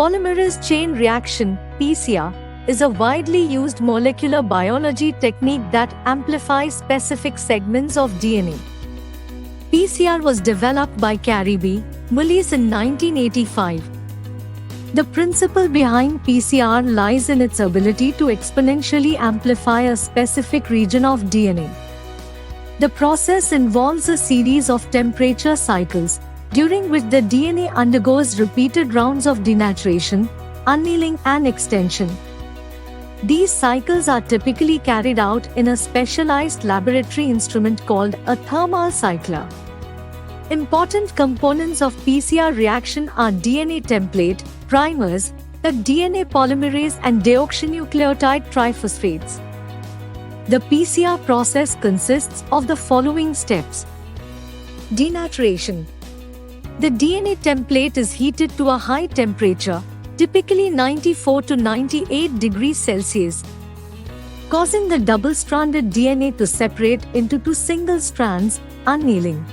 Polymerase chain reaction (PCR) is a widely used molecular biology technique that amplifies specific segments of DNA. PCR was developed by Carey B. Mullis in 1985. The principle behind PCR lies in its ability to exponentially amplify a specific region of DNA. The process involves a series of temperature cycles, during which the DNA undergoes repeated rounds of denaturation, annealing, and extension. These cycles are typically carried out in a specialized laboratory instrument called a thermal cycler. Important components of PCR reaction are DNA template, primers, the DNA polymerase, and deoxynucleotide triphosphates. The PCR process consists of the following steps. Denaturation. The DNA template is heated to a high temperature, typically 94 to 98 degrees Celsius, causing the double-stranded DNA to separate into two single strands, annealing.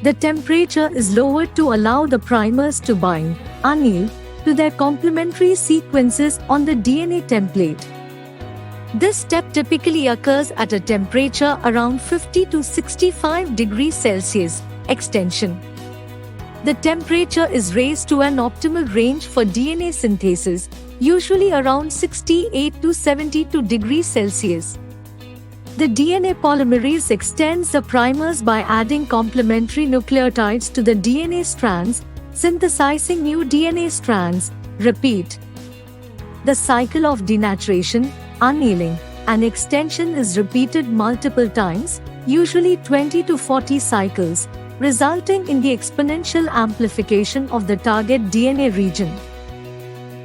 The temperature is lowered to allow the primers to bind, anneal, to their complementary sequences on the DNA template. This step typically occurs at a temperature around 50 to 65 degrees Celsius, extension. The temperature is raised to an optimal range for DNA synthesis, usually around 68 to 72 degrees Celsius. The DNA polymerase extends the primers by adding complementary nucleotides to the DNA strands, synthesizing new DNA strands. Repeat. The cycle of denaturation, annealing, and extension is repeated multiple times, usually 20 to 40 cycles, resulting in the exponential amplification of the target DNA region.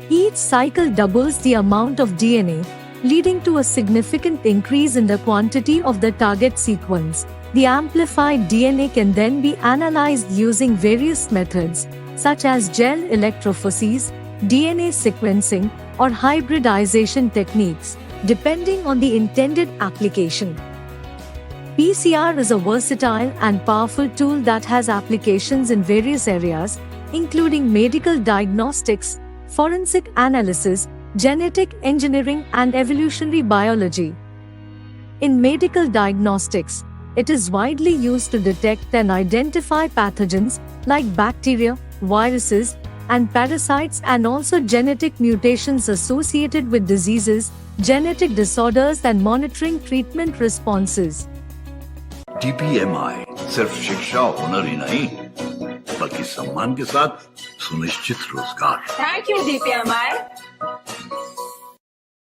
Each cycle doubles the amount of DNA, leading to a significant increase in the quantity of the target sequence. The amplified DNA can then be analyzed using various methods, such as gel electrophoresis, DNA sequencing, or hybridization techniques, depending on the intended application. PCR is a versatile and powerful tool that has applications in various areas, including medical diagnostics, forensic analysis, genetic engineering, and evolutionary biology. In medical diagnostics, it is widely used to detect and identify pathogens like bacteria, viruses, and parasites, and also genetic mutations associated with diseases, genetic disorders, and monitoring treatment responses. DPMI सिर्फ शिक्षा हुनर ही नहीं बल्कि सम्मान के साथ सुनिश्चित रोजगार। Thank you, DPMI.